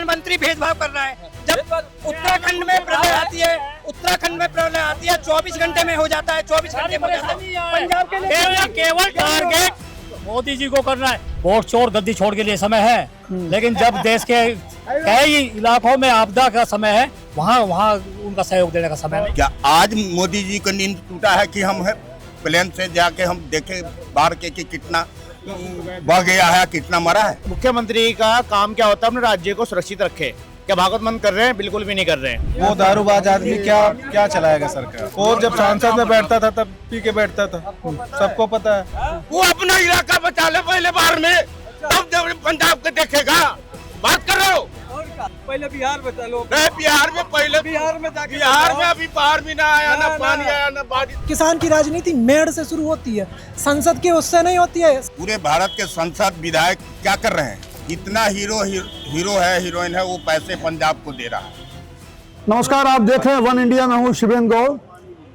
प्रधानमंत्री भेदभाव कर रहा है। जब उत्तराखंड में प्रलय आती है, 24 घंटे में हो जाता है, 24 घंटे में हो जाता है। पंजाब के लिए केवल टारगेट मोदी जी को करना है। वोट चोर गद्दी छोड़ के लिए समय है, लेकिन जब देश के कई इलाकों में आपदा का समय है, वहाँ उनका सहयोग देने का समय है। क्या आज मोदी जी का नींद टूटा है कि हम है प्लेन से जाके हम देखे बाहर के कि कितना बह गया है, कितना मरा है। मुख्यमंत्री का काम क्या होता है, अपने राज्य को सुरक्षित रखे। क्या भागवत कर रहे हैं? बिल्कुल भी नहीं कर रहे हैं। वो दारूबाज आदमी क्या चलाएगा सरकार। वो जब सांसद में बैठता था तब पी के बैठता था, सबको पता है। वो अपना इलाका बचा ले पहले बाहर में, तब पंजाब के देखेगा। बात करो पहले बिहार में चलो। बिहार में पहले बिहार में जाके बिहार में अभी बाहर भी ना आया, ना पानी आया, ना बारिश। किसान की राजनीति मेड़ से शुरू होती है, संसद की उससे नहीं होती है। पूरे भारत के संसद विधायक क्या कर रहे हैं? इतना हीरो है, हीरोइन है, वो पैसे पंजाब को दे रहा है। नमस्कार, आप देख रहे हैं वन इंडिया में हूँ शुभेंदु गौड़।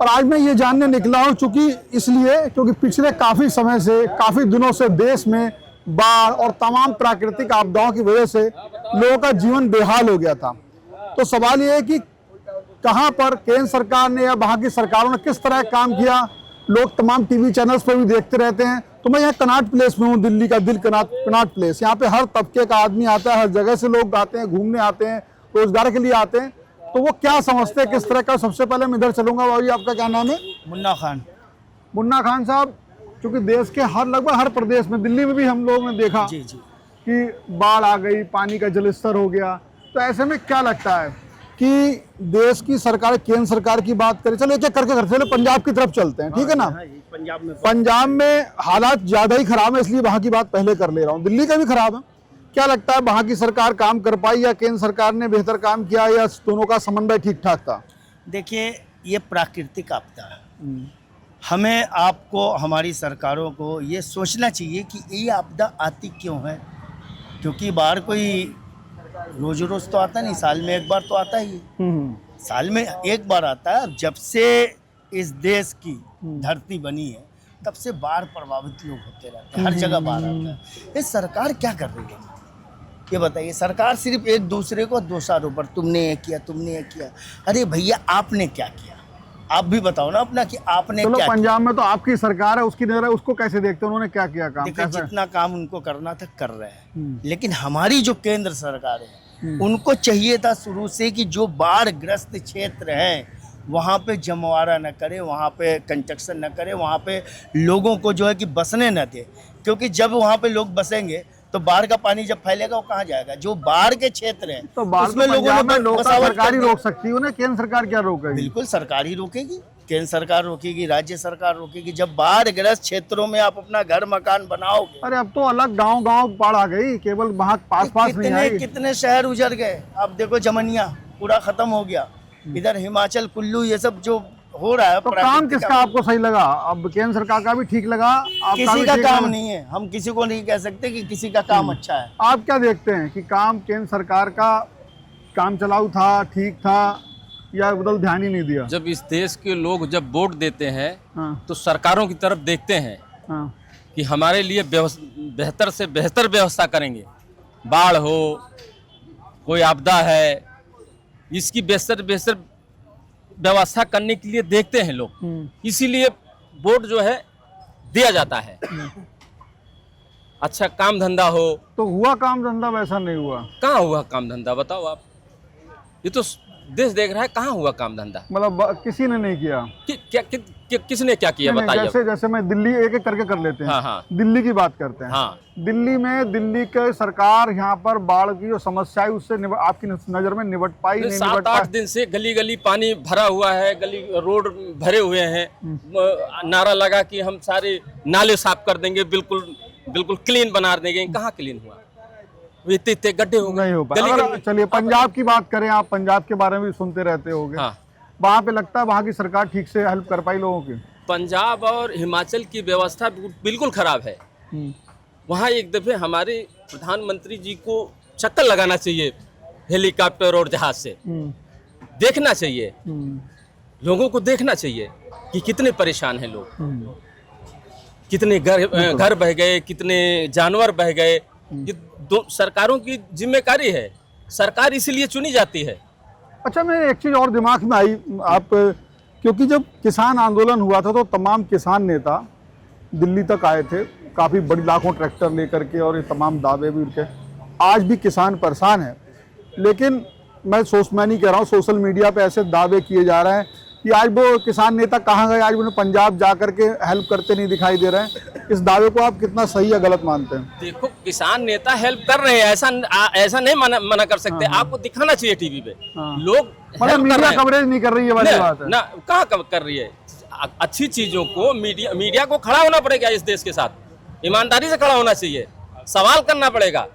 और आज मैं ये जानने निकला हूँ क्योंकि पिछले काफ़ी समय से, काफ़ी दिनों से देश में बाढ़ और तमाम प्राकृतिक आपदाओं की वजह से लोगों का जीवन बेहाल हो गया था। तो सवाल ये है कि कहाँ पर केंद्र सरकार ने या वहाँ की सरकारों ने किस तरह काम किया। लोग तमाम टीवी चैनल्स पर भी देखते रहते हैं। तो मैं यहाँ कनॉट प्लेस में हूँ, दिल्ली का दिल कनॉट प्लेस। यहाँ पे हर तबके का आदमी आता है, हर जगह से लोग आते हैं, घूमने आते हैं, रोजगार के लिए आते हैं। तो वो क्या समझते हैं, किस तरह का। सबसे पहले मैं इधर चलूंगा। भाई आपका क्या नाम है? मुन्ना खान। मुन्ना खान साहब, क्योंकि देश के लगभग हर प्रदेश में, दिल्ली में भी हम लोगों ने देखा कि बाढ़ आ गई, पानी का जलस्तर हो गया। तो ऐसे में क्या लगता है कि देश की सरकार, केंद्र सरकार की बात करें, चलो एक एक करके करते, चलो पंजाब की तरफ चलते हैं, ठीक है ना। पंजाब में हालात ज्यादा ही खराब है, इसलिए वहां की बात पहले कर ले रहा हूँ। दिल्ली का भी खराब है। क्या लगता है, वहां की सरकार काम कर पाई या केंद्र सरकार ने बेहतर काम किया, या दोनों का समन्वय ठीक ठाक था? देखिए, ये प्राकृतिक आपदा है। हमें, आपको, हमारी सरकारों को ये सोचना चाहिए कि ये आपदा आती क्यों है। क्योंकि बाहर कोई रोज रोज तो आता नहीं, साल में एक बार तो आता ही। साल में एक बार आता है। जब से इस देश की धरती बनी है तब से बाढ़ प्रभावित लोग होते रहते हैं, हर जगह बाढ़ आता है। ये सरकार क्या कर रही है, ये बताइए। सरकार सिर्फ एक दूसरे को दोषारोपण, तुमने ये किया, तुमने ये किया। अरे भैया, आपने क्या किया? आप भी बताओ ना अपना कि आपने क्या पंजाब में तो आपकी सरकार है, उसकी नजर है, उसको कैसे देखते हैं, उन्होंने क्या किया काम? देखिए, जितना काम उनको करना था कर रहे हैं। लेकिन हमारी जो केंद्र सरकार है, उनको चाहिए था शुरू से कि जो बाढ़ ग्रस्त क्षेत्र हैं वहाँ पे जमवारा न करे, वहाँ पे कंस्ट्रक्शन न करे, वहाँ पे लोगों को जो है कि बसने न दे। क्योंकि जब वहाँ पे लोग बसेंगे तो बाढ़ का पानी जब फैलेगा वो कहाँ जाएगा? जो बाढ़ के क्षेत्र हैं तो उसमें लोगों ने सरकार ही रोक सकती है ना, केंद्र सरकार क्या रोकेगी? बिल्कुल सरकार ही रोकेगी, केंद्र सरकार रोकेगी, राज्य सरकार रोकेगी। जब बाढ़ ग्रस्त क्षेत्रों में आप अपना घर मकान बनाओगे। अरे अब तो अलग गांव बाढ़ आ गई, केवल वहाँ पास नहीं आई। कितने शहर उजड़ गए। आप देखो, जमनिया पूरा खत्म हो गया। इधर हिमाचल, कुल्लू, ये सब जो हो रहा है। तो काम किसका आपको सही लगा? अब केंद्र सरकार का भी ठीक लगा? किसी का काम नहीं है, हम किसी को नहीं कह सकते कि किसी का काम अच्छा है। आप क्या देखते हैं कि काम केंद्र सरकार का काम चलाऊ था, ठीक था, या उधर ध्यान ही नहीं दिया? जब इस देश के लोग जब वोट देते हैं तो सरकारों की तरफ देखते हैं कि हमारे लिए बेहतर से बेहतर व्यवस्था करेंगे। बाढ़ हो, कोई आपदा है, इसकी बेहतर व्यवस्था करने के लिए देखते हैं लोग। इसीलिए वोट जो है दिया जाता है। अच्छा काम धंधा हो। तो हुआ काम धंधा? वैसा नहीं हुआ। कहाँ हुआ काम धंधा, बताओ आप। ये तो देश देख रहा है, कहाँ हुआ काम धंधा? मतलब किसी ने नहीं किया। किसने क्या किया बताइए। जैसे मैं दिल्ली एक एक करके कर लेते हैं। हाँ। दिल्ली की बात करते हैं। हाँ। दिल्ली के सरकार यहाँ पर बाढ़ की जो समस्या है उससे आपकी नजर में निपट पाई? 7-8 दिन से गली गली पानी भरा हुआ है, गली रोड भरे हुए हैं। नारा लगा कि हम सारे नाले साफ कर देंगे, बिल्कुल क्लीन बना देंगे। कहाँ क्लीन हुआ? इतने गड्ढे हो गए। नहीं हो पाया। चलिए पंजाब की बात करें, आप पंजाब के बारे में भी सुनते रहते होंगे। हाँ। वहाँ पे लगता है वहाँ की सरकार ठीक से हेल्प कर पाई लोगों की? पंजाब और हिमाचल की व्यवस्था बिल्कुल खराब है। वहाँ एक दफे हमारे प्रधानमंत्री जी को चक्कर लगाना चाहिए, हेलीकॉप्टर और जहाज से देखना चाहिए। लोगों को देखना चाहिए कि कितने परेशान हैं लोग, कितने घर बह गए, कितने जानवर बह गए। ये सरकारों की जिम्मेदारी है सरकार इसीलिए चुनी जाती है। अच्छा, मैं एक चीज़ और दिमाग में आई, आप क्योंकि जब किसान आंदोलन हुआ था तो तमाम किसान नेता दिल्ली तक आए थे, काफ़ी बड़ी लाखों ट्रैक्टर लेकर के, और ये तमाम दावे भी उनके। आज भी किसान परेशान हैं, लेकिन मैं नहीं कह रहा हूँ, सोशल मीडिया पे ऐसे दावे किए जा रहे हैं कि आज वो किसान नेता कहाँ गए, आज उन्हें पंजाब जा करके हेल्प करते नहीं दिखाई दे रहे हैं। इस दावे को आप कितना सही या गलत मानते हैं? देखो, किसान नेता हेल्प कर रहे हैं, ऐसा नहीं मना कर सकते। आपको दिखाना चाहिए टीवी पे। लोग मतलब मीडिया कवरेज नहीं कर रही है, वाली बात है ना। कहाँ कर रही है? अच्छी चीजों को मीडिया को खड़ा होना पड़ेगा इस देश के साथ, ईमानदारी से खड़ा होना चाहिए, सवाल करना पड़ेगा।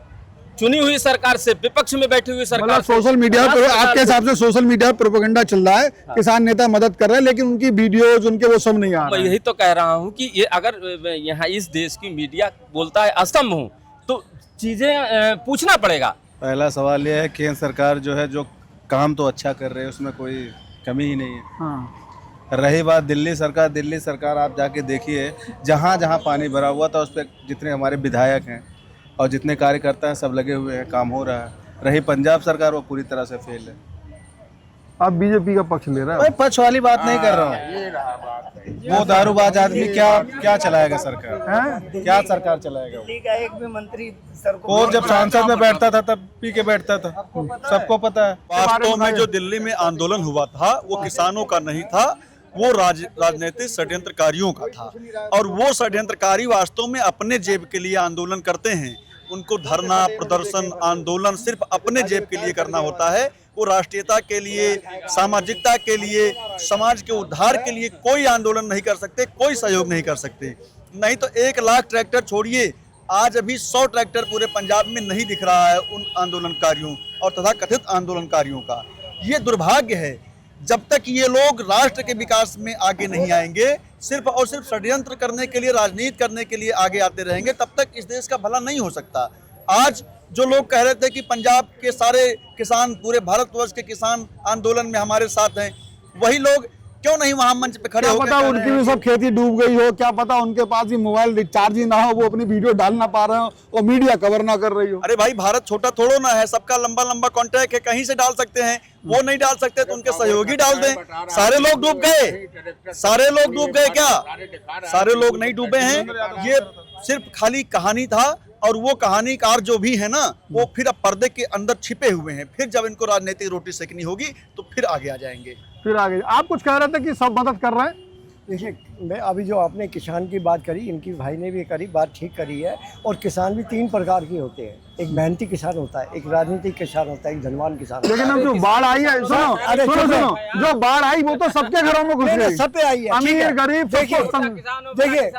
चुनी हुई सरकार से, विपक्ष में बैठी हुई सरकार, सोशल मीडिया पर आपके हिसाब से सोशल मीडिया पर प्रोपेगेंडा चल रहा है, किसान नेता मदद कर रहे हैं, लेकिन उनकी वीडियोज उनके वो सब नहीं आ रहे। मैं यही तो कह रहा हूँ कि ये अगर यहाँ इस देश की मीडिया बोलता है अस्तंभ हूँ, तो चीजें पूछना पड़ेगा। पहला सवाल यह है, केंद्र सरकार जो है, जो काम तो अच्छा कर रहे हैं, उसमें कोई कमी ही नहीं है। रही बात दिल्ली सरकार आप जाके देखिए, जहाँ जहाँ पानी भरा हुआ था उस पर जितने हमारे विधायक हैं और जितने कार्यकर्ता हैं सब लगे हुए हैं, काम हो रहा है। रही पंजाब सरकार, वो पूरी तरह से फेल है। आप बीजेपी का पक्ष ले रहे हैं? भाई पक्ष वाली बात नहीं कर रहा हूँ। वो दारूबाज आदमी क्या चलाएगा सरकार? क्या सरकार चलाएगा? एक भी मंत्री वो जब सांसद में बैठता था तब पी के बैठता था, सबको पता है। वास्तव में जो दिल्ली में आंदोलन हुआ था वो किसानों का नहीं था, वो राजनीतिक षड्यंत्रकारियों का था। और वो षड्यंत्रकारी वास्तव में अपने जेब के लिए आंदोलन करते हैं। उनको धरना, प्रदर्शन, आंदोलन सिर्फ अपने जेब के लिए करना होता है। वो राष्ट्रीयता के लिए, सामाजिकता के लिए, समाज के उद्धार के लिए कोई आंदोलन नहीं कर सकते, कोई सहयोग नहीं कर सकते। नहीं तो 1 लाख ट्रैक्टर छोड़िए, आज अभी 100 ट्रैक्टर पूरे पंजाब में नहीं दिख रहा है उन आंदोलनकारियों और तथाकथित आंदोलनकारियों का। ये दुर्भाग्य है। जब तक ये लोग राष्ट्र के विकास में आगे नहीं आएंगे, सिर्फ और सिर्फ षड्यंत्र करने के लिए, राजनीति करने के लिए आगे आते रहेंगे, तब तक इस देश का भला नहीं हो सकता। आज जो लोग कह रहे थे कि पंजाब के सारे किसान, पूरे भारतवर्ष के किसान आंदोलन में हमारे साथ हैं, वही लोग क्यों नहीं वहां मंच पे खड़े हो? क्या पता उनकी भी सब खेती डूब गई हो, क्या पता उनके पास ही मोबाइल रिचार्ज ही ना हो, वो अपनी वीडियो डाल ना पा रहे हो और मीडिया कवर ना कर रही हो। अरे भाई, भारत छोटा थोड़ो ना है, सबका लंबा लंबा कॉन्ट्रैक्ट है, कहीं से डाल सकते हैं। वो नहीं डाल सकते तो उनके सहयोगी डाल दें। सारे लोग डूब गए? सारे लोग डूब गए क्या? सारे लोग नहीं डूबे हैं। ये सिर्फ खाली कहानी था, और वो कहानीकार जो भी है ना, वो फिर अब पर्दे के अंदर छिपे हुए हैं। फिर जब इनको राजनीतिक रोटी सेकनी होगी तो फिर आगे आ जाएंगे। फिर आगे आप कुछ कह रहे थे कि सब मदद कर रहे हैं? देखिए, मैं अभी जो आपने किसान की बात करी, इनकी भाई ने भी करी, बात ठीक करी है। और किसान भी 3 प्रकार के होते हैं। एक मेहनती किसान होता है, एक राजनीतिक किसान होता है, एक धनवान किसान होता है। लेकिन अब जो बाढ़ आई है, सुनो, जो बाढ़ आई वो तो सबके घरों में घुस गई, सब पे आई है, अमीर गरीब। देखिए,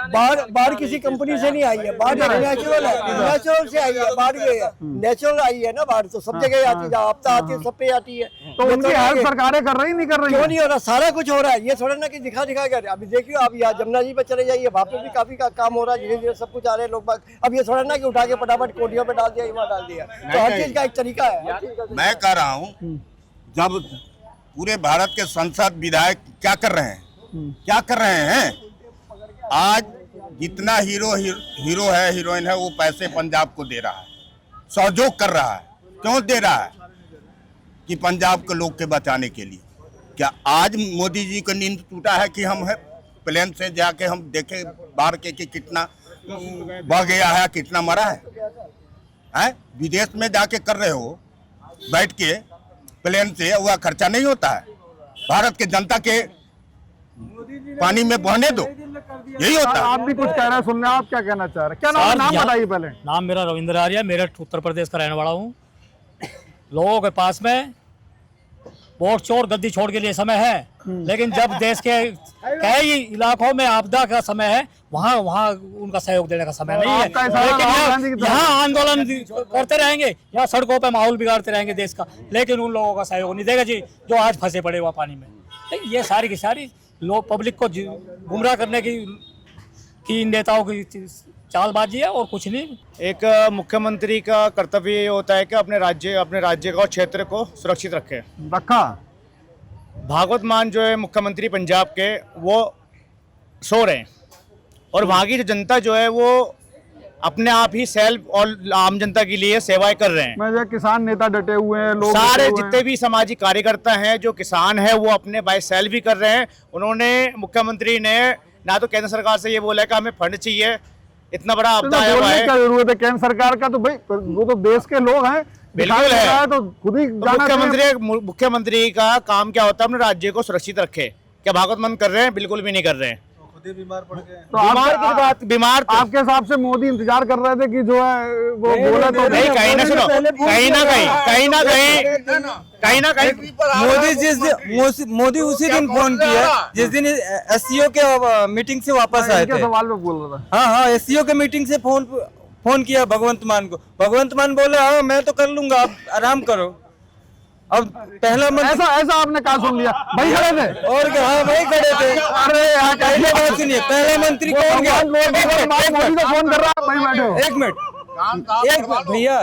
बाढ़ किसी कंपनी से नहीं आई है, बाढ़ नेचुरल है, नेचुरल से आई है। बाढ़ नेचुरल आई है ना, बाढ़ तो सब जगह आती है, आपदा आती है, सब पे आती है। तो उनकी हेल्प सरकारें कर रही नहीं कर रही? क्यों नहीं हो रहा? सारा कुछ हो रहा है। ये थोड़ा ना कि दिखा कर। अभी देखिए, आप यहाँ जमुना जी पे चले जाइए, वहाँ पे भी काफी काम हो रहा है, धीरे धीरे सब कुछ आ रहे हैं लोग बाग। अब ये थोड़ा ना कि उठा के फटाफट कोटियों पे डाल दिया, वहाँ डाल दिया। तो हर चीज का एक तरीका है। मैं कह रहा हूँ, जब पूरे भारत के सांसद, विधायक क्या कर रहे हैं, क्या कर रहे हैं? आज जितना हीरो है, हीरोइन है, वो पैसे पंजाब को दे रहा है, सहयोग कर रहा है। क्यों दे रहा है? कि पंजाब के लोग के बचाने के लिए। क्या आज मोदी जी का नींद टूटा है कि हम है प्लेन से जाके हम देखे बाहर के कि कितना बह गया है, कितना मरा है? विदेश में जाके कर रहे हो बैठ के प्लेन से, वह खर्चा नहीं होता है। भारत के जनता के पानी में बहने दो, यही होता है। आप भी कुछ कह रहे हैं, सुनने आप क्या कहना चाह रहे हैं? क्या नाम बताइए पहले। नाम मेरा रविंद्र आर्य, मेरठ उत्तर प्रदेश का रहने वाला हूँ। लोगों के पास में वोट चोर गद्दी छोड़ के लिए समय है, लेकिन जब देश के कई इलाकों में आपदा का समय है, वहाँ उनका सहयोग देने का समय नहीं है। लेकिन यहाँ आंदोलन करते रहेंगे, यहाँ सड़कों पे माहौल बिगाड़ते रहेंगे देश का, लेकिन उन लोगों का सहयोग नहीं देगा जी, जो आज फंसे पड़े हुआ पानी में। ये सारी की सारी लोग पब्लिक को गुमराह करने की नेताओं की चालबाजी है और कुछ नहीं। एक मुख्यमंत्री का कर्तव्य ये होता है कि अपने राज्य का और क्षेत्र को सुरक्षित रखा। भागवत मान जो है मुख्यमंत्री पंजाब के, वो सो रहे हैं और वहाँ की जो जनता जो है वो अपने आप ही सेल्फ और आम जनता के लिए सेवाएं कर रहे हैं। मैं जो किसान नेता डटे हुए हैं, लोग सारे डटे हुए हैं। जितने भी सामाजिक कार्यकर्ता हैं जो किसान है वो अपने बाय सेल्फ भी कर रहे हैं। उन्होंने मुख्यमंत्री ने ना तो केंद्र सरकार से ये बोला है कि हमें फंड चाहिए, इतना बड़ा आपदा आया हुआ बोलने है। क्या जरूरत है केंद्र सरकार का, तो भाई वो तो देश के लोग हैं, बिल्कुल दिखाई है। देता है तो खुद ही जाना चाहिए। मुख्यमंत्री का काम क्या होता है? अपने राज्य को सुरक्षित रखे। क्या भागवत मन कर रहे हैं? बिल्कुल भी नहीं कर रहे हैं। तो बीमार आपके हिसाब से मोदी इंतजार कर रहे थे कि जो है वो बोला तो नहीं, कहीं ना सुनो, कहीं ना कहीं मोदी उसी दिन फोन किया जिस दिन एससीओ के मीटिंग से वापस आए थे। सवाल में बोल रहा था। हाँ, एससीओ के मीटिंग से फोन किया भगवंत मान को। भगवंत मान बोले हाँ मैं तो कर लूंगा, आप आराम करो। अब पहला ऐसा आपने कहा सुन लिया? भाई खड़े थे और क्या? हाँ वही खड़े थे। अरे यार पहले बात सुनिए, पहला मंत्री कौन गया? मोदी तो फोन कर रहा है, भाई बैठो। एक मिनट भैया,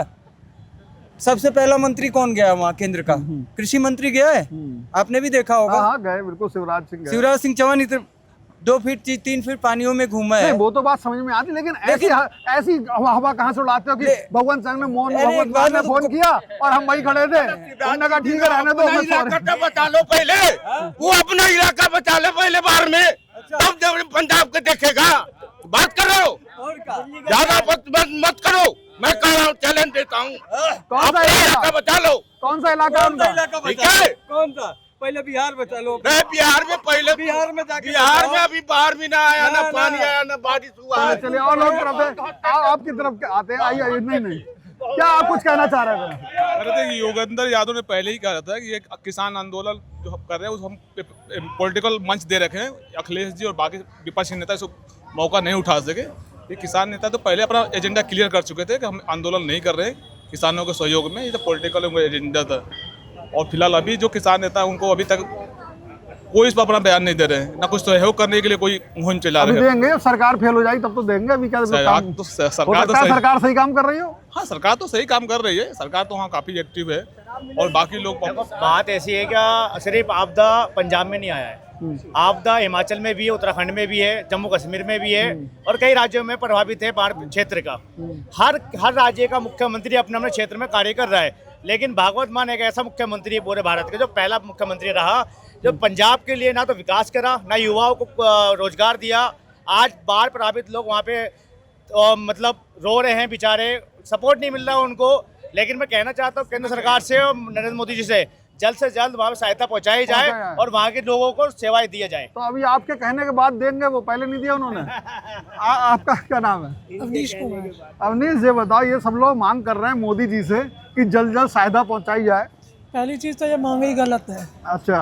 सबसे पहला मंत्री कौन गया वहाँ केंद्र का? कृषि मंत्री गया है, आपने भी देखा होगा। हाँ गए, बिल्कुल शिवराज सिंह चौहान इधर 2 फीट 3 फीट पानियों में घूमा है। वो तो बात समझ में आती, लेकिन ऐसी हवा कहाँ से उड़ाते हो कि भगवंत सिंह ने भगवंत ने फोन किया और हम वही खड़े थे। उन्होंने कहा ठीक है रहने दो, बचा लो पहले, वो अपना इलाका बचा लो पहले बाहर में, तब जब पंजाब के देखेगा। बात करो, ज्यादा मत करो, मैं कह रहा हूँ, चैलेंज देता हूँ। कौन सा इलाका बचा लो? कौन सा इलाका उनका? ठीक है, कौन सा? पहले बिहार बचा लो। नहीं, बिहार में पहले बिहार में जाके बिहार में अभी बाहर भी ना आया, ना पानी आया, ना बारिश हुआ है। चलिए और लोग तरफ आपकी तरफ आते हैं। आइए। नहीं, क्या आप कुछ कहना चाह रहे थे? अरे देखिए, योगेंद्र यादव ने पहले ही कहा था कि ये किसान आंदोलन जो हम कर रहे हैं, उस हम पॉलिटिकल मंच दे रखे हैं। अखिलेश जी और बाकी विपक्षी नेता इसको मौका नहीं उठा सके। ये किसान नेता तो पहले अपना एजेंडा क्लियर कर चुके थे कि हम आंदोलन नहीं कर रहे हैं किसानों के सहयोग में। ये तो पॉलिटिकल एजेंडा था। और फिलहाल अभी जो किसान नेता है उनको अभी तक कोई इस पर अपना बयान नहीं दे रहे हैं, ना कुछ सहयोग करने के लिए कोई मुहिम चला रहे हैं। देंगे, सरकार फेल हो जाएगी तब तो देंगे। अभी क्या सरकार सही काम कर रही हो? हाँ, सरकार तो सही काम कर रही है। सरकार तो वहाँ काफी एक्टिव है और बाकी लोग। बात ऐसी है क्या सिर्फ आपदा पंजाब में नहीं आया है, आपदा हिमाचल में भी है, उत्तराखंड में भी है, जम्मू कश्मीर में भी है और कई राज्यों में प्रभावित है बाढ़ क्षेत्र का। हर राज्य का मुख्यमंत्री अपने अपने क्षेत्र में कार्य कर रहा है। लेकिन भागवत मान एक ऐसा मुख्यमंत्री है पूरे भारत का जो पहला मुख्यमंत्री रहा, जो पंजाब के लिए ना तो विकास करा, ना युवाओं को रोजगार दिया। आज बाढ़ प्रभावित लोग वहाँ पे मतलब रो रहे हैं बेचारे, सपोर्ट नहीं मिल रहा उनको। लेकिन मैं कहना चाहता हूँ केंद्र सरकार से और नरेंद्र मोदी जी से जल्द वहाँ पे सहायता पहुँचाई जाए और वहाँ के लोगों को सेवाएं दिया जाए। तो अभी आपके कहने के बाद देंगे, वो पहले नहीं दिया उन्होंने। आपका क्या नाम है? अवनीश कुमार। अवनीश, ये बताओ, ये सब लोग मांग कर रहे हैं मोदी जी से कि जल्द सहायता पहुंचाई जाए। पहली चीज तो ये मांग ही गलत है। अच्छा।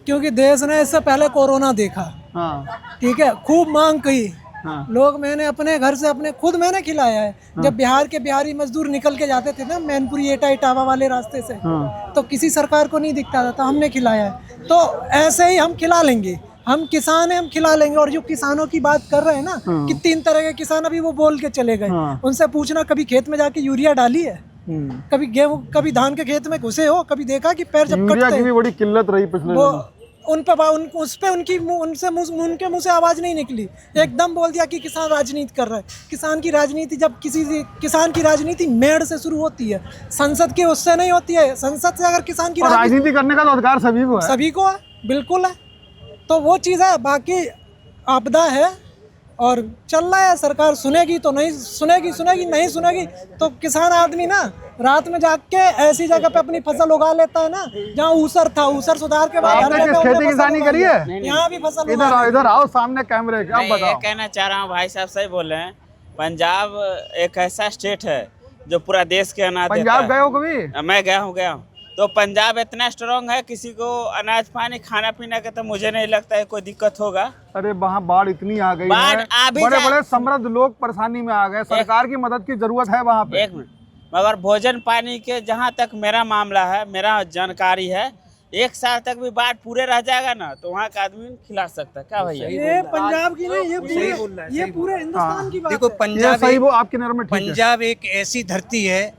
क्योंकि देश ने इससे पहले कोरोना देखा। हाँ। ठीक है, खूब मांग की। हाँ। लोग मैंने अपने घर से खुद मैंने खिलाया है। हाँ। जब बिहार के बिहारी मजदूर निकल के जाते थे ना मैनपुरी इटावा वाले रास्ते से, हाँ। तो किसी सरकार को नहीं दिखता था, तो हमने खिलाया है। तो ऐसे ही हम खिला लेंगे। हम किसान हैं, हम खिला लेंगे। और जो किसानों की बात कर रहे हैं ना, हाँ। कि 3 तरह के किसान अभी वो बोल के चले गए। हाँ। उनसे पूछना कभी खेत में जाके यूरिया डाली है? कभी गेहूं, कभी धान के खेत में घुसे हो? कभी देखा कि पैर जब यूरिया की भी बड़ी किल्लत रही पिछले दिनों। उनके मुंह से आवाज नहीं निकली। एकदम बोल दिया कि किसान राजनीति कर रहा है। किसान की राजनीति जब किसान की राजनीति मेड़ से शुरू होती है, संसद की उससे नहीं होती है। संसद से अगर किसान की राजनीति करने का तो अधिकार सभी को है, बिल्कुल है। तो वो चीज़ है। बाकी आपदा है और चल रहा है। सरकार सुनेगी तो नहीं सुनेगी, नहीं सुनेगी तो किसान आदमी ना रात में जाग के ऐसी जगह पे अपनी फसल उगा लेता है ना जहाँ ऊसर था, ऊसर सुधार के बाद खेती किसानी करी है। यहाँ भी फसल इधर आओ सामने कैमरे के। अब बताओ। कहना चाह रहा हूँ, भाई साहब सही बोल रहे हैं। पंजाब एक ऐसा स्टेट है जो पूरा देश के अनाज देता है। पंजाब गए हो कभी? मैं गया हूँ। तो पंजाब इतना स्ट्रॉन्ग है, किसी को अनाज पानी खाना पीना का तो मुझे नहीं लगता है कोई दिक्कत होगा। अरे वहाँ बाढ़ इतनी आ गई है, बड़े समृद्ध लोग परेशानी में आ गए। सरकार की मदद की जरूरत है वहाँ पे। 1 मिनट, मगर भोजन पानी के जहाँ तक मेरा मामला है, मेरा जानकारी है, 1 साल तक भी बाढ़ पूरे रह जाएगा ना तो वहाँ का आदमी खिला सकता है। क्या भैया? ये पंजाब की नहीं, ये पूरे हिंदुस्तान की बात है। देखो पंजाब एक ऐसी धरती है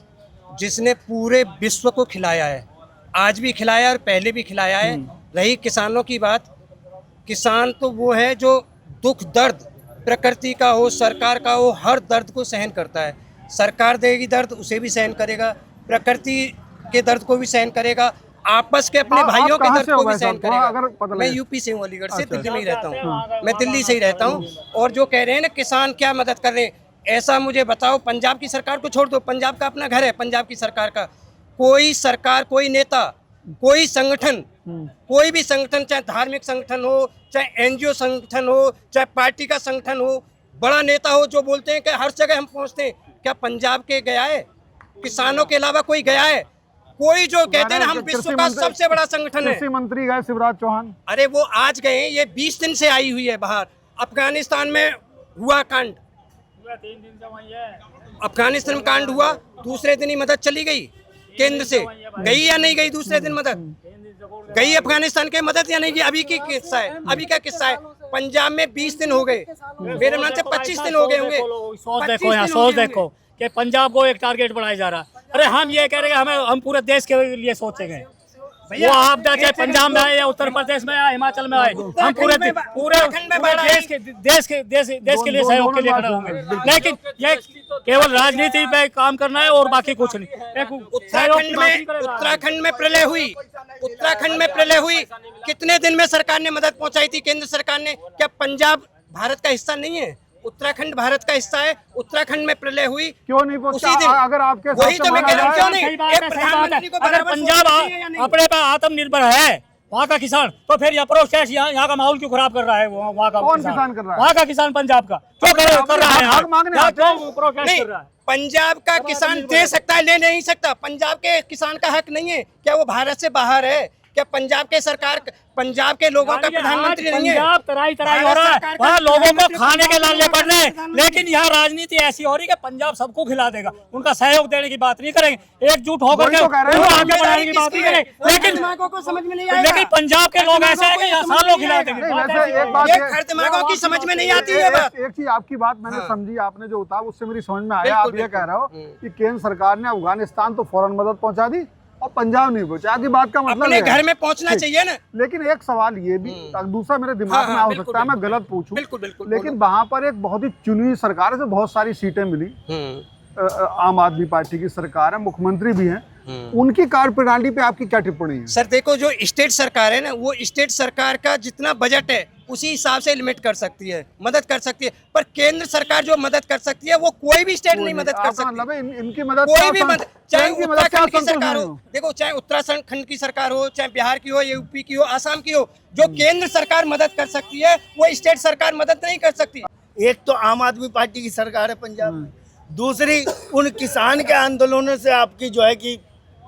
जिसने पूरे विश्व को खिलाया है। आज भी खिलाया और पहले भी खिलाया है। रही किसानों की बात, किसान तो वो है जो दुख दर्द प्रकृति का हो, सरकार का हो, हर दर्द को सहन करता है। सरकार देगी दर्द, उसे भी सहन करेगा, प्रकृति के दर्द को भी सहन करेगा, आपस के अपने भाइयों के दर्द को भी सहन करेगा। मैं यूपी से हूँ, अलीगढ़ से, दिल्ली में ही रहता हूँ, मैं दिल्ली से ही रहता हूँ। और जो कह रहे हैं ना किसान क्या मदद कर रहे हैं, ऐसा मुझे बताओ, पंजाब की सरकार को छोड़ दो, पंजाब का अपना घर है, पंजाब की सरकार का कोई सरकार, कोई नेता, कोई संगठन, कोई भी संगठन, चाहे धार्मिक संगठन हो, चाहे एनजीओ संगठन हो, चाहे पार्टी का संगठन हो, बड़ा नेता हो, जो बोलते हैं कि हर जगह हम पहुंचते हैं, क्या पंजाब के गया है? किसानों के अलावा कोई गया है? कोई जो कहते हैं ना हम विश्व का सबसे बड़ा संगठन है। कृषि मंत्री गए शिवराज चौहान, अरे वो आज गए, ये 20 दिन से आई हुई है बाहर। अफगानिस्तान में हुआ कांड, 3 दिन से वही है। अफगानिस्तान में कांड हुआ, दूसरे दिन ही मदद चली गई केंद्र से। गई या नहीं गई दूसरे दिन मदद? गई अफगानिस्तान के मदद या नहीं गई? अभी की किस्सा है, अभी का किस्सा है। पंजाब में 20 दिन हो गए, मेरे मन से 25 दिन हो गए होंगे। सोच देखो यहाँ, सोच देखो कि पंजाब को एक टारगेट बढ़ाया जा रहा है। अरे हम ये कह रहे हैं हम पूरे देश के लिए सोचेंगे। वो आपदा चाहे पंजाब में आए या उत्तर प्रदेश में आए, हिमाचल में आए, हम पूरे देश के लिए सहयोग के लिए खड़े होंगे। लेकिन ये केवल राजनीति पे काम करना है और बाकी कुछ नहीं। उत्तराखंड में प्रलय हुई, उत्तराखंड में प्रलय हुई, कितने दिन में सरकार ने मदद पहुंचाई थी? केंद्र सरकार ने। क्या पंजाब भारत का हिस्सा नहीं है? उत्तराखंड भारत का हिस्सा है। उत्तराखंड में प्रलय हुई, क्यों नहीं पहुंचा? अगर आपके वही तो मैं कह रहा हूँ, क्यों नहीं? अगर पंजाब अपने पे आत्मनिर्भर है, वहाँ का किसान, तो फिर यहाँ प्रोसेस यहाँ का माहौल क्यों खराब कर रहा है? वहाँ का कौन किसान कर रहा है? वहाँ का किसान पंजाब का क्यों कर रहा है? पंजाब का किसान दे सकता है, ले नहीं सकता। पंजाब के किसान का हक नहीं है क्या वो भारत से बाहर है? क्या पंजाब के सरकार, पंजाब के लोगों का प्रधानमंत्री नहीं है? पंजाब तराई हो रहा है, वहाँ लोगों को खाने के लाले पड़ रहे हैं, लेकिन यहाँ राजनीति ऐसी हो रही है कि पंजाब सबको खिला देगा। उनका सहयोग देने की बात नहीं करेंगे, एकजुट होकर के आगे बढ़ाने की बात नहीं करेंगे। लेकिन पंजाब के लोग ऐसे हैं कि यहाँ सालों खिला देंगे। हर दिमागों की समझ में नहीं आती है बात। एक चीज आपकी बात मैंने समझी, आपने जो बताया उससे मेरी समझ में आया। आप ये कह रहे हो कि केंद्र सरकार ने अफगानिस्तान तो फौरन मदद पहुंचा दी और पंजाब नहीं पहुंचा। आपकी बात का मतलब अपने घर में पहुंचना चाहिए ना। लेकिन एक सवाल ये भी दूसरा मेरे दिमाग में आ सकता है, मैं गलत पूछूं, लेकिन वहां पर एक बहुत ही चुनी हुई सरकार है, जो बहुत सारी सीटें मिली, आम आदमी पार्टी की सरकार है, मुख्यमंत्री भी हैं, उनकी कार्यप्रणाली पे आपकी क्या टिप्पणी है? सर देखो, जो स्टेट सरकार है ना, वो स्टेट सरकार का जितना बजट है उसी हिसाब से लिमिट कर सकती है, मदद कर सकती है। पर केंद्र सरकार जो मदद कर सकती है वो कोई भी स्टेट नहीं मदद कर सकती। मतलब इनकी मदद, कोई भी मदद, चाहे उत्तराखंड की सरकार हो, देखो चाहे उत्तराखंड की सरकार हो, चाहे बिहार की हो, यूपी की हो, आसाम की हो, जो केंद्र सरकार मदद कर सकती है वो स्टेट सरकार मदद नहीं कर सकती। एक तो आम आदमी पार्टी की सरकार है पंजाब में, दूसरी उन किसान के आंदोलनों से आपकी जो है कि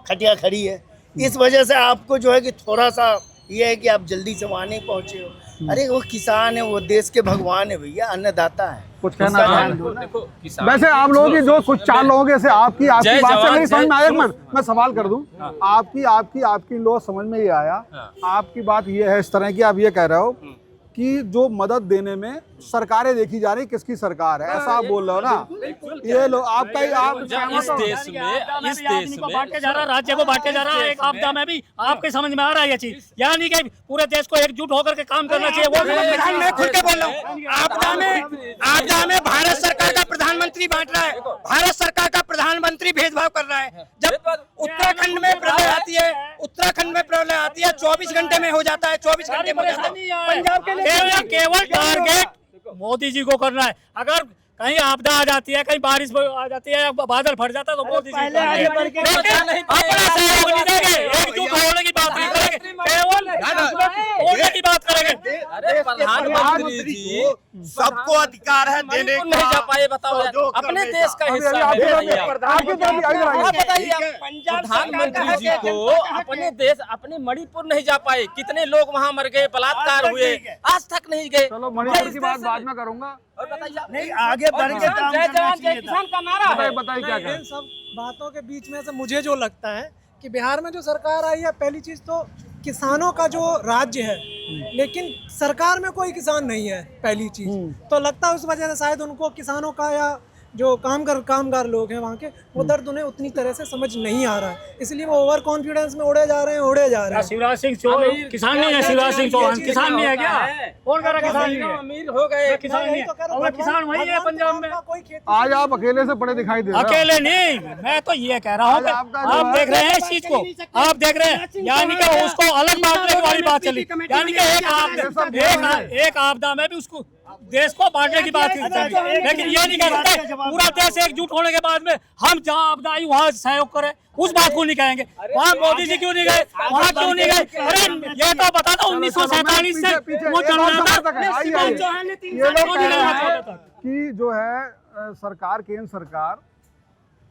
खटिया खड़ी है। इस वजह से आपको जो है कि थोड़ा सा ये है कि आप जल्दी से वहाँ नहीं पहुँचे हो। अरे वो किसान है, वो देश के भगवान है भैया, अन्नदाता है। कुछ कहना वैसे आप लोगों की जो कुछ 4 लोगों के से आपकी बात से मेरी समझ में आया। मैं सवाल कर दूं, आपकी लोग समझ में ये आया, आपकी बात ये है इस तरह की, आप ये कह रहे हो कि जो मदद देने में सरकारें देखी जा रही, किसकी सरकार है, ऐसा आप बोल रहे हो ना? ये लो आपका ही, आप इस देश में बांटे जा रहा, राज्य को बांटे जा रहा है। एक आपदा में भी आपके समझ में आ रहा है ये चीज, यानी कि पूरे देश को एकजुट होकर के काम करना चाहिए। वो मैं खुल के बोल रहा हूँ, आपदा में भारत सरकार का प्रधानमंत्री बांट रहा है, भारत सरकार का प्रधानमंत्री भेदभाव कर रहा है। जब उत्तराखंड में प्रलय आती है, उत्तराखंड में प्रलय आती है, 24 घंटे में हो जाता है, 24 घंटे में हो जाता है। पंजाब के लिए केवल टारगेट मोदी जी को करना है। अगर कहीं आपदा आ जाती है, कहीं बारिश आ जाती है, बादल फट जाता है, तो मोदी जी एकजुट होने की बात नहीं करेंगे, केवल होने की बात करेंगे। अरे प्रधानमंत्री जी सबको अधिकार है देने का, नहीं जा पाए बताओ, अपने देश का हिस्सा है। प्रधानमंत्री जी को अपने देश, अपने मणिपुर नहीं जा पाए, कितने लोग वहाँ मर गए, बलात्कार हुए, आज तक नहीं गए। चलो मणिपुर की बात बाद में करूंगा, नहीं आगे बढ़ के काम करना चाहिए। किसान का नारा है। बताइए क्या इन सब बातों के बीच में से मुझे जो लगता है कि बिहार में जो सरकार आई है, पहली चीज तो किसानों का जो राज्य है, लेकिन सरकार में कोई किसान नहीं है, पहली चीज। तो लगता है उस वजह से शायद उनको किसानों का या जो कामगार लोग हैं वहाँ के, वो दर्द उन्हें उतनी तरह से समझ नहीं आ रहा है, इसलिए वो ओवर कॉन्फिडेंस में उड़े जा रहे हैं। शिवराज सिंह चौहान किसान नहीं है, शिवराज सिंह चौहान किसान नहीं है क्या? कौन कह रहा किसान नहीं है? अमीर हो गए, किसान नहीं है, किसान वही है पंजाब में। आज आप अकेले से पड़े दिखाई दे रहे हो। अकेले नहीं, मैं तो ये कह रहा हूँ, आप देख रहे हैं इस चीज को, आप देख रहे हैं, यानी कि उसको अलग बांटने वाली बात चली, यानी कि एक आपदा में भी उसको देश को बांटने की बात की, लेकिन ये नहीं कह सकते पूरा देश एकजुट होने के बाद में हम जहाँ आपदा आई वहाँ सहयोग करें, उस बात को नहीं कहेंगे। वहाँ मोदी जी क्यों नहीं गए, वहाँ क्यों नहीं गए? अरे ये तो बता दो 1947 से वो चल रहा था कि जो है सरकार, केंद्र सरकार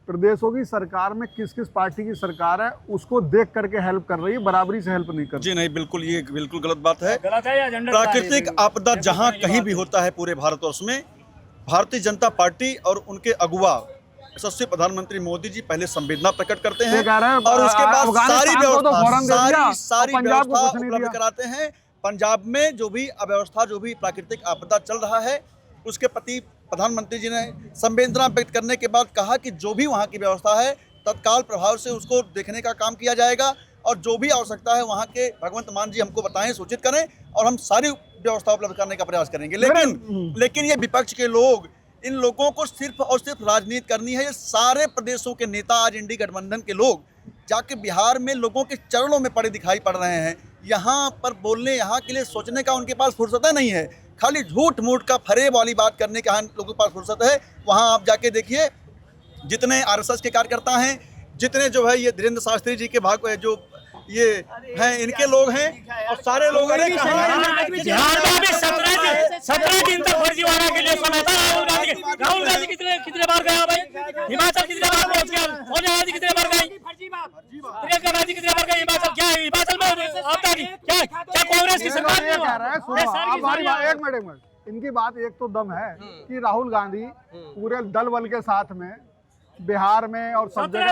प्रदेशों की सरकार में किस किस पार्टी की सरकार है उसको देख करके हेल्प कर रही है, बराबरी से हेल्प नहीं कर रही। जी नहीं, बिल्कुल ये बिल्कुल गलत बात है। गलत है या एजेंडा? प्राकृतिक आपदा जहां कहीं भी होता है पूरे भारतवर्ष में, भारतीय जनता पार्टी और उनके अगुवा यशस्वी प्रधानमंत्री मोदी जी पहले संवेदना प्रकट करते हैं और उसके बाद सारी व्यवस्था उपलब्ध कराते हैं। पंजाब में जो भी अव्यवस्था, जो भी प्राकृतिक आपदा चल रहा है, उसके प्रति प्रधानमंत्री जी ने संवेदना व्यक्त करने के बाद कहा कि जो भी वहाँ की व्यवस्था है तत्काल प्रभाव से उसको देखने का काम किया जाएगा और जो भी आवश्यकता है वहाँ के भगवंत मान जी हमको बताएं, सूचित करें और हम सारी व्यवस्था उपलब्ध करने का प्रयास करेंगे। लेकिन ये विपक्ष के लोग, इन लोगों को सिर्फ और सिर्फ राजनीति करनी है। ये सारे प्रदेशों के नेता, आज इंडी गठबंधन के लोग जाके बिहार में लोगों के चरणों में पड़े दिखाई पड़ रहे हैं। यहाँ पर बोलने, यहाँ के लिए सोचने का उनके पास फुर्सत नहीं है, खाली झूठ मूठ का फरेब वाली बात करने का लोगों के पास फुर्सत है। वहाँ आप जाके देखिए, जितने आरएसएस के कार्यकर्ता हैं, जितने जो है ये धीरेन्द्र शास्त्री जी के भाग जो ये हैं, इनके लोग हैं और सारे लोग बिहार में भी 17 दिन तक फर्जीवाड़ा के लिए समय था। राहुल गांधी कितने बार गया भाई? हिमाचल कितने बार पहुंच गया? सोनिया गांधी कितने बार गई? प्रियंका गांधी कितने बार गई हिमाचल? क्या हिमाचल में आपदा की क्या कांग्रेस की सरकार एक मिनट, इनकी बात एक तो दम है कि राहुल गांधी पूरे दल बल के साथ में बिहार में और सब जगह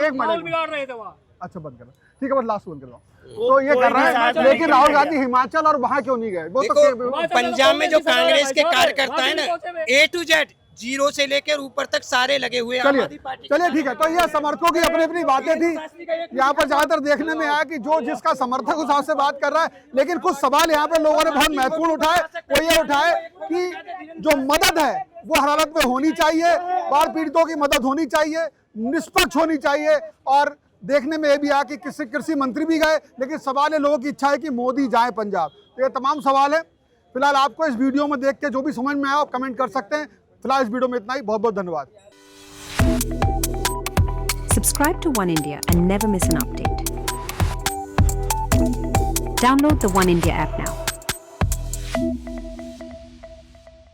एक मिनट बिगाड़ रहे थे वहाँ। अच्छा बंद करो, ठीक है, बस लास्ट बंद करो। तो ये कर रहे हैं, लेकिन राहुल गांधी हिमाचल और वहाँ क्यों नहीं गए? वो तो पंजाब में जो कांग्रेस के कार्यकर्ता है ना, A to Z, जीरो से लेकर ऊपर तक सारे लगे हुए हैं। चलिए ठीक है, तो ये समर्थकों की अपनी अपनी बातें थी। यहाँ पर ज्यादातर देखने में आया कि जो जिसका समर्थक उस हाथ से बात कर रहा है, लेकिन कुछ सवाल यहाँ पे लोगों ने बहुत महत्वपूर्ण उठाए। वो ये उठाए कि जो मदद है वो हर हालत में होनी चाहिए, बाढ़ पीड़ितों की मदद होनी चाहिए, निष्पक्ष होनी चाहिए। और देखने में ये भी आया कि कृषि मंत्री भी गए, लेकिन सवाल है, लोगों की इच्छा है कि मोदी जाए पंजाब। तो ये तमाम सवाल है। फिलहाल आपको इस वीडियो में देख के जो भी समझ में आया आप कमेंट कर सकते हैं। फिलहाल इस वीडियो में इतना ही, बहुत बहुत धन्यवाद। Subscribe to One India and never miss an update. Download the One India app now.